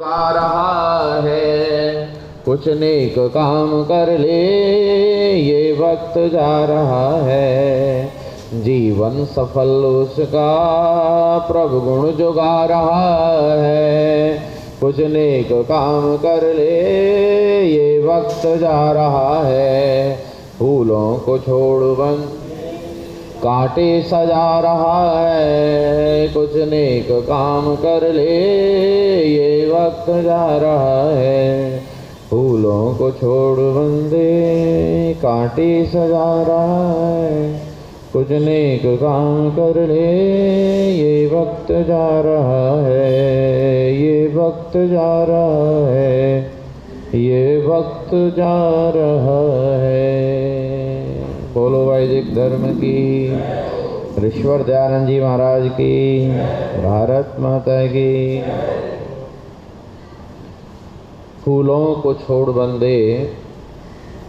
गा रहा है, कुछ नेक काम कर ले ये वक्त जा रहा है, जीवन सफल उसका प्रभु गुण जो गा रहा है, कुछ नेक काम कर ले ये वक्त जा रहा है, फूलों को छोड़ बन कांटे सजा रहा है, कुछ नेक काम कर ले ये वक्त जा रहा है, फूलों को छोड़ बंदे कांटे सजा रहा है, कुछ नेक काम कर ले ये वक्त जा रहा है, ये वक्त जा रहा है, ये वक्त जा रहा है। बोलो वैदिक धर्म की, ईश्वर दयानंद जी महाराज की, भारत माता की। फूलों को छोड़ बंदे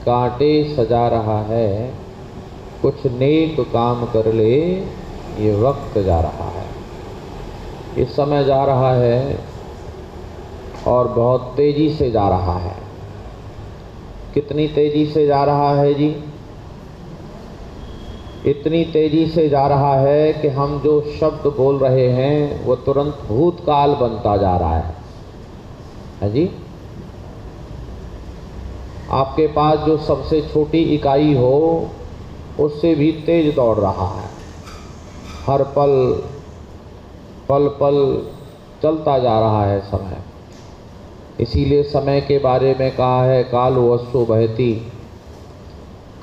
कांटे सजा रहा है, कुछ नेक काम कर ले ये वक्त जा रहा है। इस समय जा रहा है और बहुत तेजी से जा रहा है। कितनी तेजी से जा रहा है जी? इतनी तेजी से जा रहा है कि हम जो शब्द बोल रहे हैं वो तुरंत भूतकाल बनता जा रहा है जी। आपके पास जो सबसे छोटी इकाई हो उससे भी तेज दौड़ रहा है, हर पल पल पल चलता जा रहा है समय। इसीलिए समय के बारे में कहा है काल वस्तु बहती।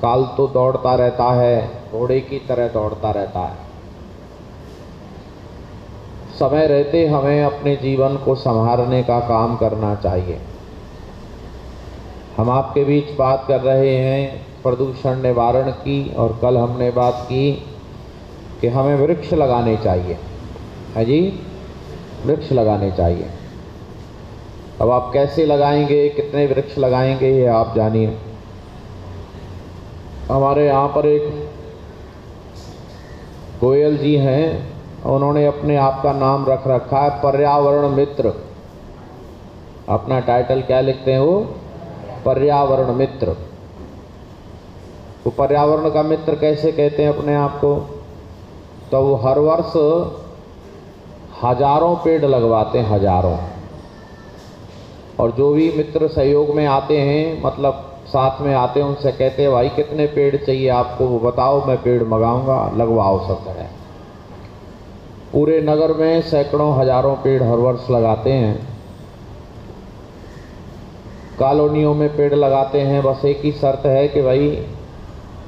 काल तो दौड़ता रहता है, घोड़े की तरह दौड़ता रहता है। समय रहते हमें अपने जीवन को संभालने का काम करना चाहिए। हम आपके बीच बात कर रहे हैं प्रदूषण निवारण की, और कल हमने बात की कि हमें वृक्ष लगाने चाहिए, है जी, वृक्ष लगाने चाहिए। अब आप कैसे लगाएंगे, कितने वृक्ष लगाएंगे, ये आप जानिए। हमारे यहाँ पर एक गोयल जी हैं, उन्होंने अपने आप का नाम रख रखा है पर्यावरण मित्र। अपना टाइटल क्या लिखते हैं वो? पर्यावरण मित्र। वो पर्यावरण का मित्र कैसे कहते हैं अपने आप को? तो वो हर वर्ष हजारों पेड़ लगवाते हैं, हजारों। और जो भी मित्र सहयोग में आते हैं, मतलब साथ में आते हैं, उनसे कहते हैं भाई कितने पेड़ चाहिए आपको, वो बताओ, मैं पेड़ मंगाऊंगा, लगवाओ सब है। पूरे नगर में सैकड़ों हजारों पेड़ हर वर्ष लगाते हैं। कॉलोनियों में पेड़ लगाते हैं। बस एक ही शर्त है कि भाई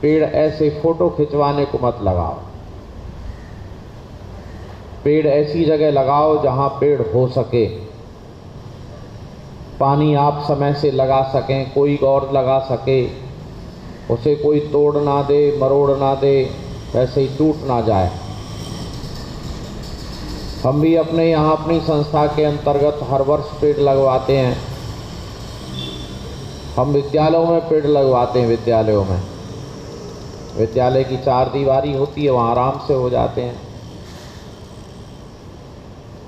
पेड़ ऐसे फोटो खिंचवाने को मत लगाओ। पेड़ ऐसी जगह लगाओ जहां पेड़ हो सके, पानी आप समय से लगा सकें, कोई और लगा सके, उसे कोई तोड़ ना दे, मरोड़ ना दे, वैसे ही टूट ना जाए। हम भी अपने यहाँ अपनी संस्था के अंतर्गत हर वर्ष पेड़ लगवाते हैं। हम विद्यालयों में पेड़ लगवाते हैं। विद्यालयों में, विद्यालय की 4 दीवारी होती है, वहाँ आराम से हो जाते हैं।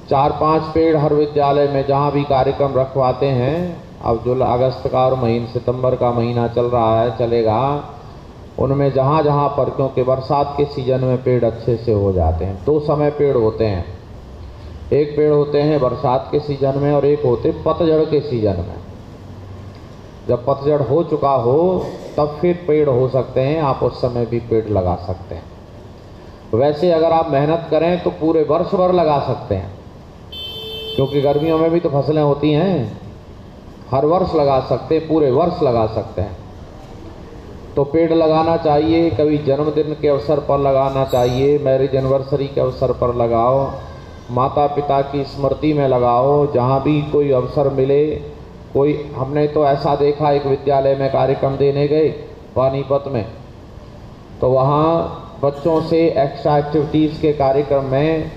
4-5 पेड़ हर विद्यालय में जहाँ भी कार्यक्रम रखवाते हैं। अब जो अगस्त का और सितंबर का महीना चल रहा है, चलेगा, उनमें जहाँ जहाँ पर, क्योंकि बरसात के सीजन में पेड़ अच्छे से हो जाते हैं। 2 समय पेड़ होते हैं, एक पेड़ होते हैं बरसात के सीजन में और एक होते पतझड़ के सीजन में। जब पतझड़ हो चुका हो तब फिर पेड़ हो सकते हैं, आप उस समय भी पेड़ लगा सकते हैं। वैसे अगर आप मेहनत करें तो पूरे वर्ष भर लगा सकते हैं, क्योंकि गर्मियों में भी तो फसलें होती हैं। हर वर्ष लगा सकते हैं, पूरे वर्ष लगा सकते हैं। तो पेड़ लगाना चाहिए। कभी जन्मदिन के अवसर पर लगाना चाहिए, मैरिज एनिवर्सरी के अवसर पर लगाओ, माता पिता की स्मृति में लगाओ, जहाँ भी कोई अवसर मिले। कोई, हमने तो ऐसा देखा, एक विद्यालय में कार्यक्रम देने गए पानीपत में, तो वहाँ बच्चों से एक्स्ट्रा एक्टिविटीज़ के कार्यक्रम में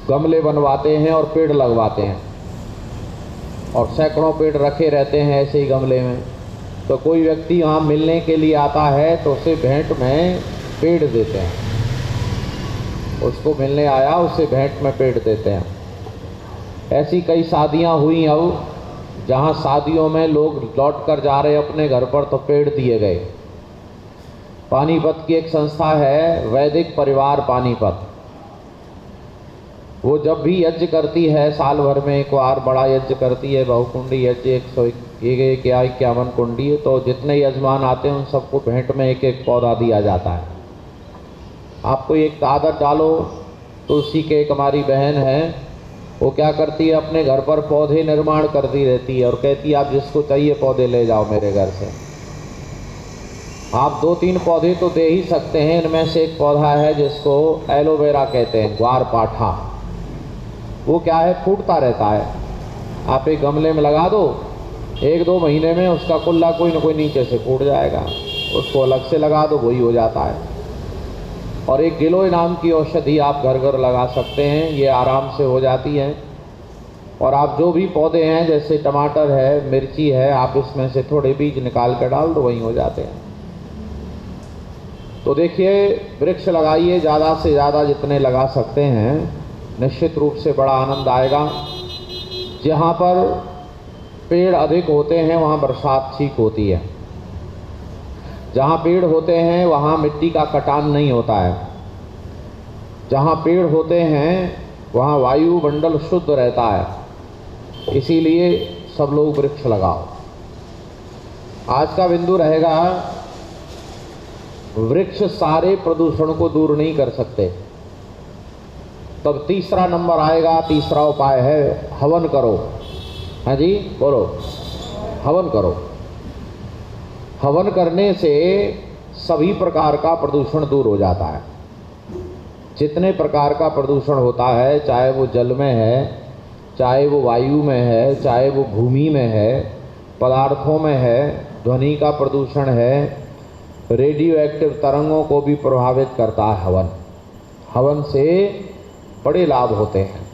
गमले बनवाते हैं और पेड़ लगवाते हैं, और सैकड़ों पेड़ रखे रहते हैं ऐसे ही गमले में। तो कोई व्यक्ति वहाँ मिलने के लिए आता है तो उसे भेंट में पेड़ देते हैं। उसको मिलने आया, उसे भेंट में पेड़ देते हैं। ऐसी कई शादियां हुई अब, जहां शादियों में लोग लौट कर जा रहे अपने घर पर तो पेड़ दिए गए। पानीपत की एक संस्था है वैदिक परिवार पानीपत, वो जब भी यज्ञ करती है साल भर में एक बार बड़ा यज्ञ करती है, बहुकुंडी यज्ञ 151 कुंडी, तो जितने यजमान आते हैं उन सबको भेंट में एक एक पौधा दिया जाता है। आपको एक आदत डालो, तुलसी के एक हमारी बहन है, वो क्या करती है अपने घर पर पौधे निर्माण करती रहती है और कहती है आप जिसको चाहिए पौधे ले जाओ मेरे घर से। आप 2-3 पौधे तो दे ही सकते हैं, इनमें से एक पौधा है जिसको एलोवेरा कहते हैं, ग्वारपाठा। वो क्या है, फूटता रहता है। आप एक गमले में लगा दो, 1-2 महीने में उसका कुल्ला कोई न कोई नीचे से फूट जाएगा, उसको अलग से लगा दो, वही हो जाता है। और एक गिलोय नाम की औषधि आप घर घर लगा सकते हैं, ये आराम से हो जाती है। और आप जो भी पौधे हैं जैसे टमाटर है, मिर्ची है, आप इसमें से थोड़े बीज निकाल कर डाल दो, वही हो जाते हैं। तो देखिए, वृक्ष लगाइए, ज़्यादा से ज़्यादा जितने लगा सकते हैं, निश्चित रूप से बड़ा आनंद आएगा। जहाँ पर पेड़ अधिक होते हैं वहाँ बरसात ठीक होती है, जहाँ पेड़ होते हैं वहाँ मिट्टी का कटान नहीं होता है, जहाँ पेड़ होते हैं वहाँ वायुमंडल शुद्ध रहता है। इसीलिए सब लोग वृक्ष लगाओ। आज का बिंदु रहेगा, वृक्ष सारे प्रदूषण को दूर नहीं कर सकते। तब तीसरा नंबर आएगा, तीसरा उपाय है हवन करो। हाँ जी बोलो, हवन करो। हवन करने से सभी प्रकार का प्रदूषण दूर हो जाता है। जितने प्रकार का प्रदूषण होता है, चाहे वो जल में है, चाहे वो वायु में है, चाहे वो भूमि में है, पदार्थों में है, ध्वनि का प्रदूषण है, रेडियो एक्टिव तरंगों को भी प्रभावित करता है हवन। हवन से बड़े लाभ होते हैं,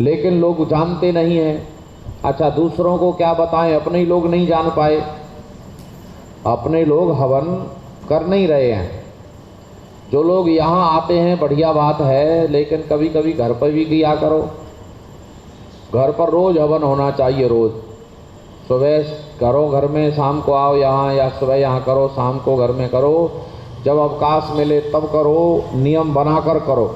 लेकिन लोग जानते नहीं हैं। अच्छा, दूसरों को क्या बताएं, अपने ही लोग नहीं जान पाए, अपने लोग हवन कर नहीं रहे हैं। जो लोग यहाँ आते हैं बढ़िया बात है, लेकिन कभी कभी घर पर भी किया करो। घर पर रोज हवन होना चाहिए, रोज सुबह करो घर में, शाम को आओ यहाँ, या सुबह यहाँ करो, शाम को घर में करो, जब अवकाश मिले तब करो, नियम बनाकर करो।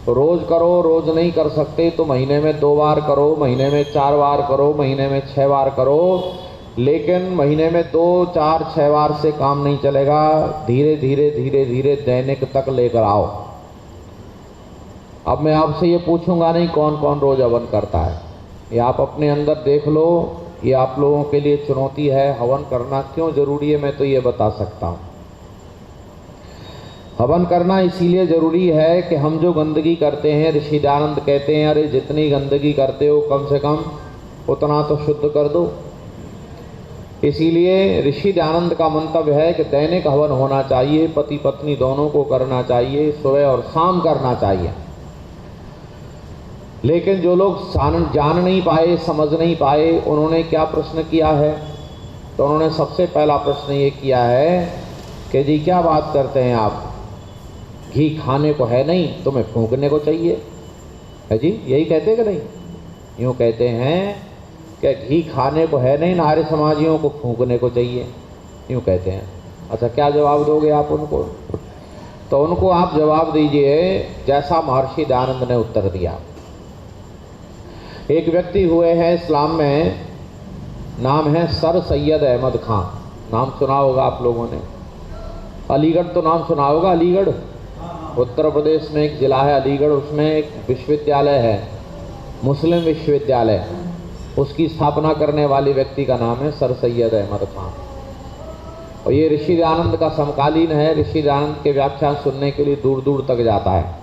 रोज करो, रोज नहीं कर सकते तो महीने में 2 बार करो, महीने में 4 बार करो, महीने में 6 बार करो, लेकिन महीने में 2, 4, 6 बार से काम नहीं चलेगा। धीरे धीरे धीरे धीरे दैनिक तक लेकर आओ। अब मैं आपसे ये पूछूंगा नहीं कौन कौन रोज हवन करता है, ये आप अपने अंदर देख लो। ये आप लोगों के लिए चुनौती है, हवन करना क्यों जरूरी है मैं तो ये बता सकता हूँ। हवन करना इसीलिए जरूरी है कि हम जो गंदगी करते हैं, ऋषि दयानंद कहते हैं अरे जितनी गंदगी करते हो कम से कम उतना तो शुद्ध कर दो। इसीलिए ऋषि दयानंद का मंतव्य है कि दैनिक हवन होना चाहिए, पति पत्नी दोनों को करना चाहिए, सुबह और शाम करना चाहिए। लेकिन जो लोग जान नहीं पाए, समझ नहीं पाए, उन्होंने क्या प्रश्न किया है, तो उन्होंने सबसे पहला प्रश्न ये किया है कि जी क्या बात करते हैं आप, घी खाने को है नहीं, तुम्हें फूंकने को चाहिए है जी, यही कहते कि नहीं? यूँ कहते हैं कि घी खाने को है नहीं, नारी समाजियों को फूंकने को चाहिए, यूँ कहते हैं। अच्छा, क्या जवाब दोगे आप उनको? तो उनको आप जवाब दीजिए जैसा महर्षि दयानंद ने उत्तर दिया। एक व्यक्ति हुए हैं इस्लाम में, नाम है सर सैयद अहमद खां। नाम सुना होगा आप लोगों ने। अलीगढ़ तो नाम सुना होगा, अलीगढ़ उत्तर प्रदेश में एक ज़िला है अलीगढ़, उसमें एक विश्वविद्यालय है, मुस्लिम विश्वविद्यालय। उसकी स्थापना करने वाले व्यक्ति का नाम है सर सैयद अहमद खां। और ये ऋषि दयानंद का समकालीन है। ऋषि दयानंद के व्याख्यान सुनने के लिए दूर दूर तक जाता है।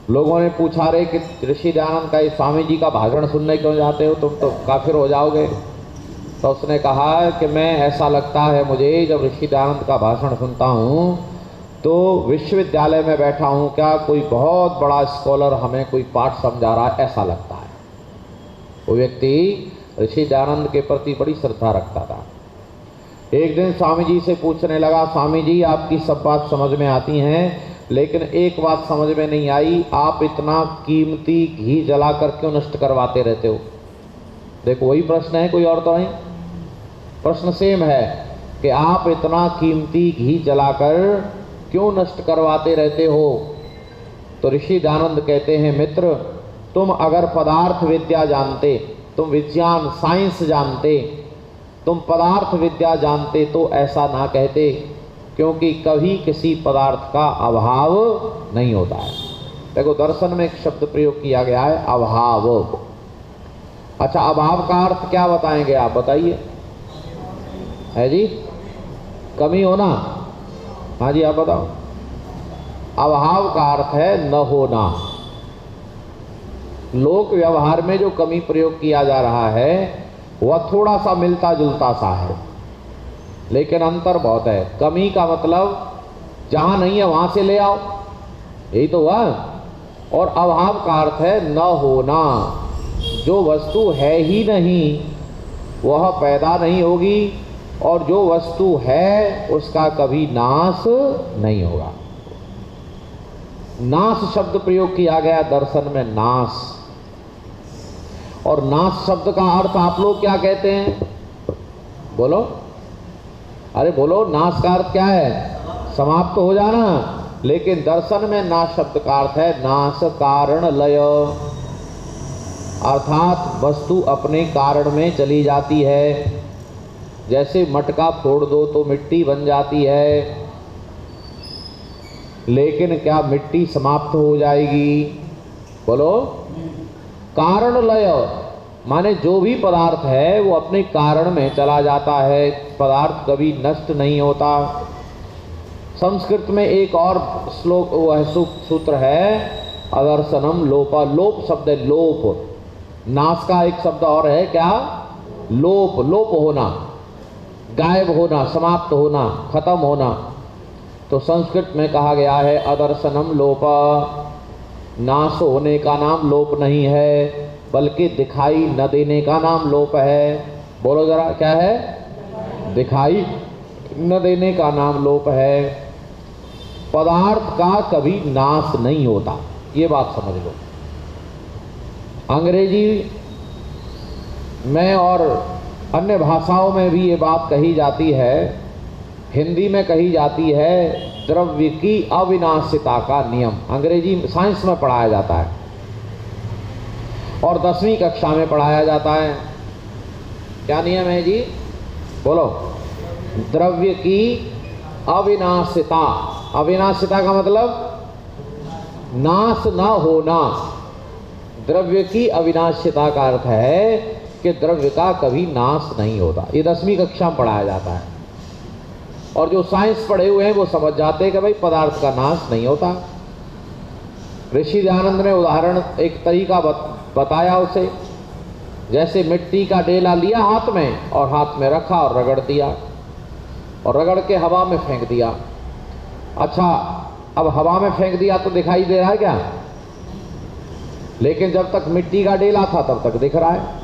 लोगों ने पूछा रहे कि ऋषि दयानंद का, स्वामी जी का भाषण सुनने क्यों जाते हो, तुम तो काफिर हो जाओगे। तो उसने कहा कि मैं, ऐसा लगता है मुझे जब ऋषि दयानंद का भाषण सुनता हूँ तो विश्वविद्यालय में बैठा हूँ, क्या कोई बहुत बड़ा स्कॉलर हमें कोई पाठ समझा रहा है, ऐसा लगता है। वो व्यक्ति ऋषि दयानंद के प्रति बड़ी श्रद्धा रखता था। एक दिन स्वामी जी से पूछने लगा, स्वामी जी आपकी सब बात समझ में आती हैं, लेकिन एक बात समझ में नहीं आई, आप इतना कीमती घी जलाकर क्यों नष्ट करवाते रहते हो? देखो वही प्रश्न है, कोई और तो नहीं, प्रश्न सेम है कि आप इतना कीमती घी जलाकर क्यों नष्ट करवाते रहते हो? तो ऋषि दयानंद कहते हैं, मित्र तुम अगर पदार्थ विद्या जानते, तुम विज्ञान साइंस जानते, तुम पदार्थ विद्या जानते तो ऐसा ना कहते, क्योंकि कभी किसी पदार्थ का अभाव नहीं होता है। देखो दर्शन में एक शब्द प्रयोग किया गया है, अभाव। अच्छा, अभाव का अर्थ क्या बताएंगे आप? बताइए। है जी, कमी होना। हाँ जी, आप बताओ। अभाव का अर्थ है न होना। लोक व्यवहार में जो कमी प्रयोग किया जा रहा है वह थोड़ा सा मिलता जुलता सा है, लेकिन अंतर बहुत है। कमी का मतलब जहां नहीं है वहां से ले आओ, यही तो हुआ। और अभाव का अर्थ है न होना। जो वस्तु है ही नहीं वह पैदा नहीं होगी, और जो वस्तु है उसका कभी नाश नहीं होगा। नाश शब्द प्रयोग किया गया दर्शन में, नाश। और नाश शब्द का अर्थ आप लोग क्या कहते हैं? बोलो, अरे बोलो, नाश का अर्थ क्या है? समाप्त हो जाना। लेकिन दर्शन में नाश शब्द का अर्थ है नाश कारण लय, अर्थात वस्तु अपने कारण में चली जाती है। जैसे मटका फोड़ दो तो मिट्टी बन जाती है, लेकिन क्या मिट्टी समाप्त हो जाएगी? बोलो। कारण लय माने जो भी पदार्थ है वो अपने कारण में चला जाता है, पदार्थ कभी नष्ट नहीं होता। संस्कृत में एक और श्लोक वह सूत्र है, अदर्शनम लोपा। लोप शब्द है, लोप। नाश का एक शब्द और है क्या? लोप। लोप होना, गायब होना, समाप्त होना, खत्म होना। तो संस्कृत में कहा गया है अदर्शनम लोपा। नाश होने का नाम लोप नहीं है, बल्कि दिखाई न देने का नाम लोप है। बोलो जरा, क्या है? दिखाई न देने का नाम लोप है। पदार्थ का कभी नाश नहीं होता, ये बात समझ लो। अंग्रेजी में और अन्य भाषाओं में भी ये बात कही जाती है, हिंदी में कही जाती है, द्रव्य की अविनाशिता का नियम। अंग्रेजी साइंस में पढ़ाया जाता है और 10वीं कक्षा में पढ़ाया जाता है। क्या नियम है जी? बोलो। द्रव्य की अविनाशिता। अविनाशिता का मतलब नाश न होना। द्रव्य की अविनाशिता का अर्थ है कि द्रव्य का कभी नाश नहीं होता। ये 10वीं कक्षा में पढ़ाया जाता है, और जो साइंस पढ़े हुए हैं वो समझ जाते हैं कि भाई पदार्थ का नाश नहीं होता। ऋषि दयानंद ने उदाहरण, एक तरीका बताया उसे। जैसे मिट्टी का डेला लिया हाथ में, और हाथ में रखा और रगड़ दिया, और रगड़ के हवा में फेंक दिया। अच्छा, अब हवा में फेंक दिया तो दिखाई दे रहा है क्या? लेकिन जब तक मिट्टी का डेला था तब तक दिख रहा है।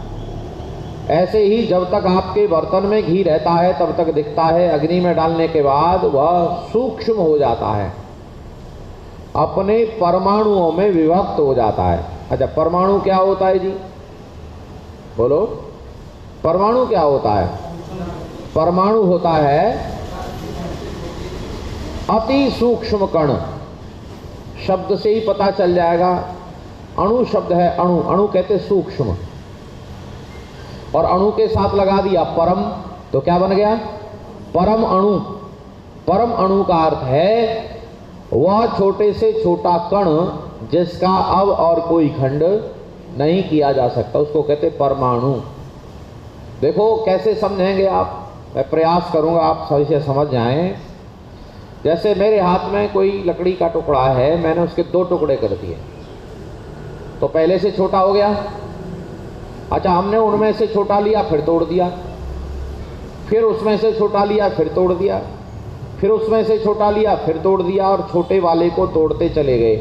ऐसे ही जब तक आपके बर्तन में घी रहता है तब तक दिखता है, अग्नि में डालने के बाद वह सूक्ष्म हो जाता है, अपने परमाणुओं में विभक्त हो जाता है। अच्छा, परमाणु क्या होता है जी? बोलो। परमाणु क्या होता है? परमाणु होता है अति सूक्ष्म कण। शब्द से ही पता चल जाएगा। अणु शब्द है, अणु। अणु कहते सूक्ष्म, और अणु के साथ लगा दिया परम, तो क्या बन गया? परम अणु। परम अणु का अर्थ है वह छोटे से छोटा कण जिसका अब और कोई खंड नहीं किया जा सकता, उसको कहते परमाणु। देखो कैसे समझेंगे आप, मैं प्रयास करूंगा आप सही से समझ जाएं। जैसे मेरे हाथ में कोई लकड़ी का टुकड़ा है, मैंने उसके 2 टुकड़े कर दिए, तो पहले से छोटा हो गया। अच्छा, हमने उनमें से छोटा लिया फिर तोड़ दिया, फिर उसमें से छोटा लिया फिर तोड़ दिया, फिर उसमें से छोटा लिया फिर तोड़ दिया, और छोटे वाले को तोड़ते चले गए,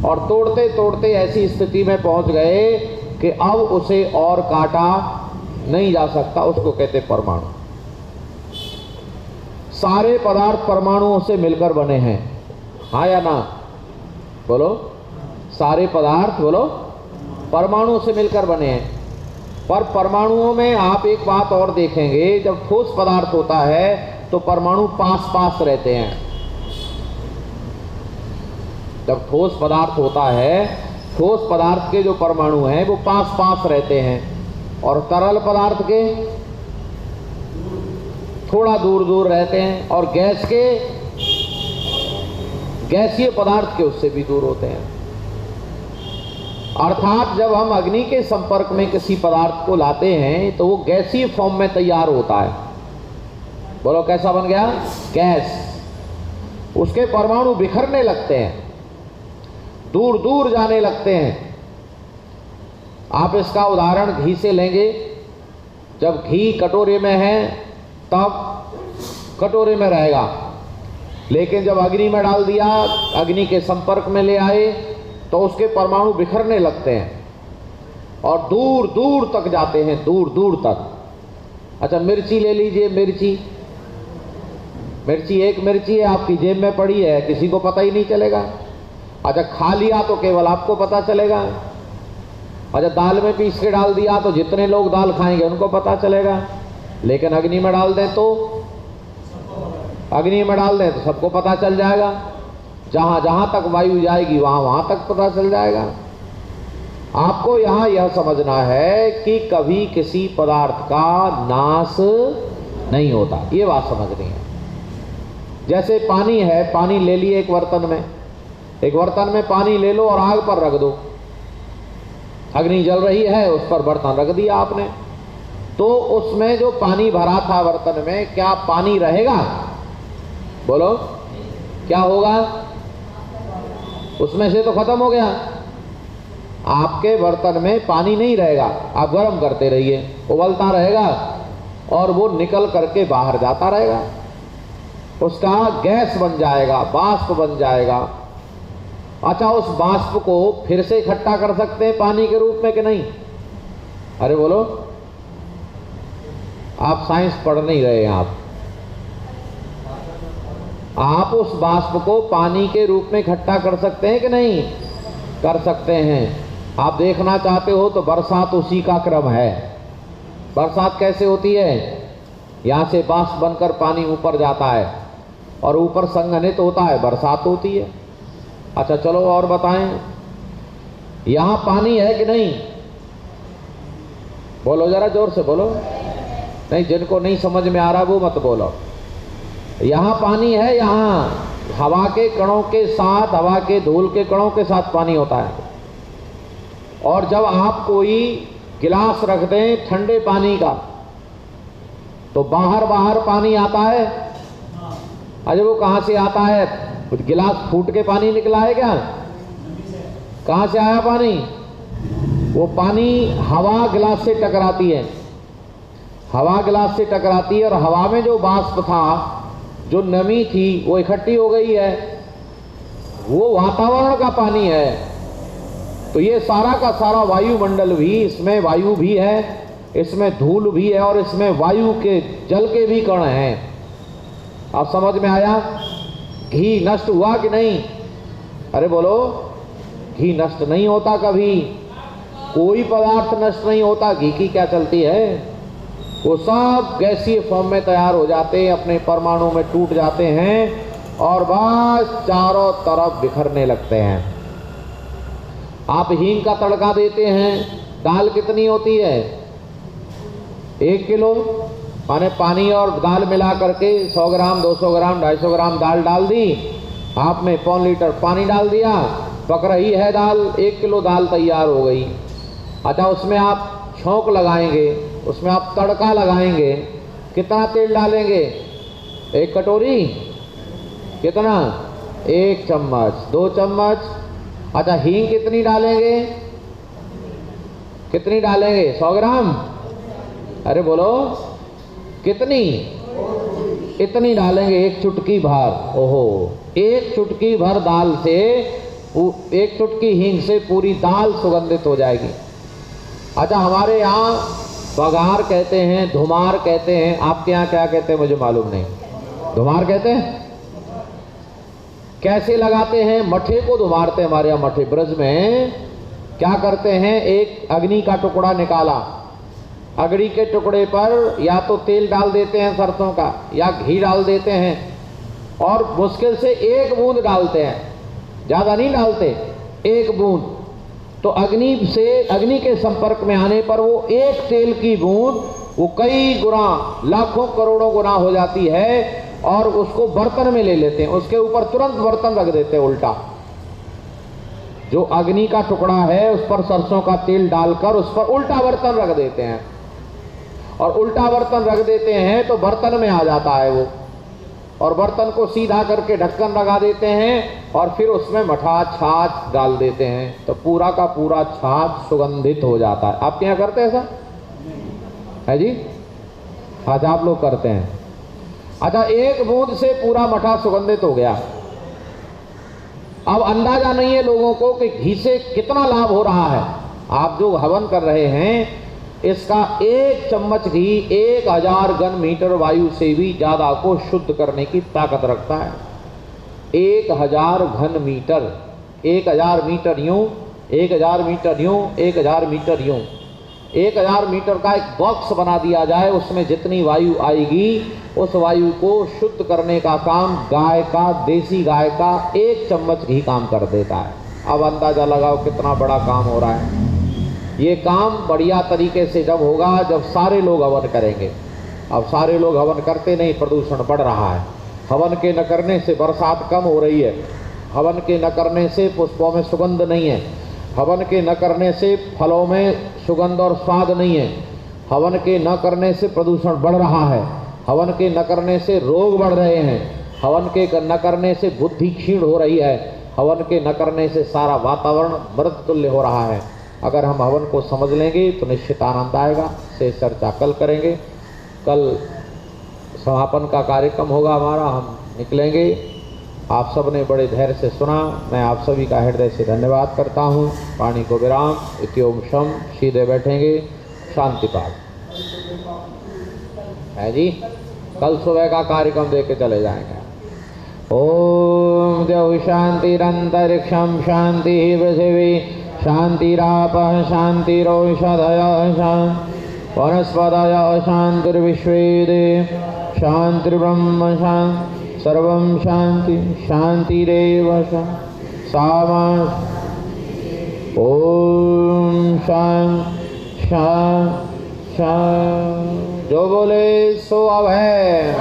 और तोड़ते तोड़ते ऐसी स्थिति में पहुंच गए कि अब उसे और काटा नहीं जा सकता, उसको कहते परमाणु। सारे पदार्थ परमाणुओं से मिलकर बने हैं, हाँ या ना? बोलो। सारे पदार्थ बोलो परमाणुओं से मिलकर बने हैं। पर परमाणुओं में आप एक बात और देखेंगे, जब ठोस पदार्थ होता है तो परमाणु पास पास रहते हैं। जब ठोस पदार्थ होता है, ठोस पदार्थ के जो परमाणु हैं वो पास पास रहते हैं, और तरल पदार्थ के थोड़ा दूर दूर रहते हैं, और गैस के, गैसीय पदार्थ के उससे भी दूर होते हैं। अर्थात जब हम अग्नि के संपर्क में किसी पदार्थ को लाते हैं तो वो गैसीय फॉर्म में तैयार होता है। बोलो कैसा बन गया? गैस। उसके परमाणु बिखरने लगते हैं, दूर दूर जाने लगते हैं। आप इसका उदाहरण घी से लेंगे। जब घी कटोरे में है तब कटोरे में रहेगा, लेकिन जब अग्नि में डाल दिया, अग्नि के संपर्क में ले आए, तो उसके परमाणु बिखरने लगते हैं और दूर दूर तक जाते हैं, दूर दूर तक। अच्छा मिर्ची ले लीजिए। मिर्ची एक मिर्ची है, आपकी जेब में पड़ी है, किसी को पता ही नहीं चलेगा। अच्छा खा लिया तो केवल आपको पता चलेगा। अच्छा दाल में पीस के डाल दिया तो जितने लोग दाल खाएंगे उनको पता चलेगा। लेकिन अग्नि में डाल दें तो, अग्नि में डाल दें तो सबको पता चल जाएगा। जहां जहां तक वायु जाएगी वहां वहां तक पता चल जाएगा। आपको यहां यह समझना है कि कभी किसी पदार्थ का नाश नहीं होता, ये बात समझनी है। जैसे पानी है, पानी ले लिए एक बर्तन में, एक बर्तन में पानी ले लो और आग पर रख दो। अग्नि जल रही है, उस पर बर्तन रख दिया आपने, तो उसमें जो पानी भरा था बर्तन में, क्या पानी रहेगा? बोलो क्या होगा? उसमें से तो खत्म हो गया। आपके बर्तन में पानी नहीं रहेगा, आप गर्म करते रहिए, उबलता रहेगा और वो निकल करके बाहर जाता रहेगा। उसका गैस बन जाएगा, बाष्प बन जाएगा। अच्छा उस बाष्प को फिर से इकट्ठा कर सकते हैं पानी के रूप में कि नहीं? अरे बोलो, आप साइंस पढ़ नहीं रहे हैं। आप उस बाष्प को पानी के रूप में इकट्ठा कर सकते हैं कि नहीं? कर सकते हैं। आप देखना चाहते हो तो बरसात उसी का क्रम है। बरसात कैसे होती है? यहाँ से बाष्प बनकर पानी ऊपर जाता है और ऊपर संघनित होता है, बरसात होती है। अच्छा चलो और बताएं, यहाँ पानी है कि नहीं? बोलो जरा जोर से बोलो। नहीं, जिनको नहीं समझ में आ रहा वो मत बोलो। यहाँ पानी है, यहाँ हवा के कणों के साथ, हवा के धूल के कणों के साथ पानी होता है। और जब आप कोई गिलास रख दें ठंडे पानी का तो बाहर बाहर पानी आता है। अरे वो कहाँ से आता है? कुछ गिलास फूट के पानी निकला है क्या? कहाँ से आया पानी? वो पानी हवा गिलास से टकराती है, हवा गिलास से टकराती है और हवा में जो बाष्प था, जो नमी थी, वो इकट्ठी हो गई है, वो वातावरण का पानी है। तो ये सारा का सारा वायुमंडल भी, इसमें वायु भी है, इसमें धूल भी है और इसमें वायु के जल के भी कण हैं। आप समझ में आया? घी नष्ट हुआ कि नहीं? अरे बोलो, घी नष्ट नहीं होता कभी। कोई पदार्थ नष्ट नहीं होता। घी की क्या चलती है? वो सब गैसीय फॉर्म में तैयार हो जाते हैं, अपने परमाणु में टूट जाते हैं और बस चारों तरफ बिखरने लगते हैं। आप हींग का तड़का देते हैं, दाल कितनी होती है? 1 किलो, माने पानी और दाल मिला करके 100 ग्राम, 200 ग्राम, 250 ग्राम दाल डाल दी आपने, 1 लीटर पानी डाल दिया, पक रही है दाल, 1 किलो दाल तैयार हो गई। अच्छा उसमें आप छौंक लगाएंगे, उसमें आप तड़का लगाएंगे, कितना तेल डालेंगे? 1 कटोरी, कितना? 1 चम्मच, 2 चम्मच। अच्छा हींग कितनी डालेंगे? कितनी डालेंगे? 100 ग्राम। अरे बोलो कितनी? इतनी डालेंगे, 1 चुटकी भर। ओहो, 1 चुटकी भर दाल से, 1 चुटकी हींग से पूरी दाल सुगंधित हो जाएगी। अच्छा हमारे यहाँ बघार कहते हैं, धुमार कहते हैं, आपके यहाँ क्या कहते हैं मुझे मालूम नहीं। धुमार कहते हैं? कैसे लगाते हैं? मठे को धुमारते हैं। हमारे यहाँ मठे ब्रज में क्या करते हैं, एक अग्नि का टुकड़ा निकाला, अग्नि के टुकड़े पर या तो तेल डाल देते हैं सरसों का या घी डाल देते हैं और मुश्किल से एक बूंद डालते हैं, ज़्यादा नहीं डालते, एक बूंद। तो अग्नि के संपर्क में आने पर वो एक तेल की बूंद वो कई गुना, लाखों करोड़ों गुना हो जाती है और उसको बर्तन में ले लेते हैं, उसके ऊपर तुरंत बर्तन रख देते हैं उल्टा। जो अग्नि का टुकड़ा है उस पर सरसों का तेल डालकर उस पर उल्टा बर्तन रख देते हैं और उल्टा बर्तन रख देते हैं तो बर्तन में आ जाता है वो, और बर्तन को सीधा करके ढक्कन लगा देते हैं और फिर उसमें मठा छाछ डाल देते हैं, तो पूरा का पूरा छाछ सुगंधित हो जाता है। आपके यहाँ करते हैं ऐसा है जी? आज आप लोग करते हैं। अच्छा, एक बूंद से पूरा मठा सुगंधित हो गया। अब अंदाजा नहीं है लोगों को कि घी से कितना लाभ हो रहा है। आप जो हवन कर रहे हैं इसका एक चम्मच घी 1000 घन मीटर वायु से भी ज्यादा को शुद्ध करने की ताकत रखता है। 1000 घन मीटर, 1000 मीटर यूं, 1000 मीटर यूं, 1000 मीटर यूं, 1000 मीटर का एक बॉक्स बना दिया जाए, उसमें जितनी वायु आएगी उस वायु को शुद्ध करने का काम गाय का, देसी गाय का 1 चम्मच घी काम कर देता है। अब अंदाजा लगाओ कितना बड़ा काम हो रहा है। ये काम बढ़िया तरीके से जब होगा जब सारे लोग हवन करेंगे। अब सारे लोग हवन करते नहीं, प्रदूषण बढ़ रहा है। हवन के न करने से बरसात कम हो रही है, हवन के न करने से पुष्पों में सुगंध नहीं है, हवन के न करने से फलों में सुगंध और स्वाद नहीं है, हवन के न करने से प्रदूषण बढ़ रहा है, हवन के न करने से रोग बढ़ रहे हैं, हवन के न करने से बुद्धि क्षीण हो रही है, हवन के न करने से सारा वातावरण मृत तुल्य हो रहा है। अगर हम हवन को समझ लेंगे तो निश्चित आनंद आएगा। से चर्चा कल करेंगे। कल समापन का कार्यक्रम होगा हमारा, हम निकलेंगे। आप सब ने बड़े धैर्य से सुना, मैं आप सभी का हृदय से धन्यवाद करता हूँ। वाणी को विराम। इति ओम शम। सीधे बैठेंगे। शांति पाठ है जी। कल सुबह का कार्यक्रम देख के चले जाएंगे। ओम देव शांतिरंतरिक्षम शांति पृथिवी शांतिरापः शांतिरौषधयः वनस्पतयः शांतिर्विश्वे देव शांतिर्ब्रह्म शांति सर्वं शांति शांतिरेव सामा। ओम शांति शांति शांति। जो बोले सो अभय।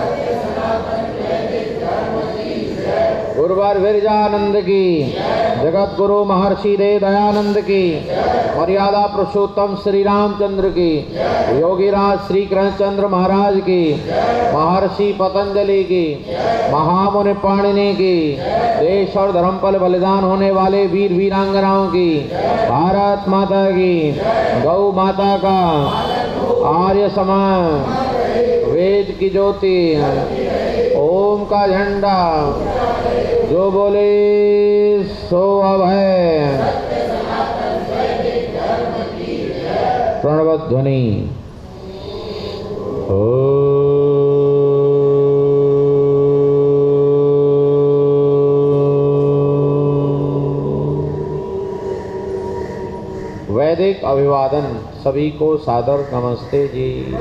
गुरुवर विरजानंद की, जगत गुरु महर्षि दे दयानंद की, मर्यादा पुरुषोत्तम श्री रामचंद्र की, योगीराज श्री कृष्णचंद्र महाराज की, महर्षि पतंजलि की, महामुनि पाणिनि की, देश और धर्म पर बलिदान होने वाले वीर वीरांगनाओं की, भारत माता की, गौ माता का, आर्य समाज, वेद की ज्योति, ओम का झंडा। जो बोले सो अभय। प्रणव ध्वनि। वैदिक अभिवादन। सभी को सादर नमस्ते जी।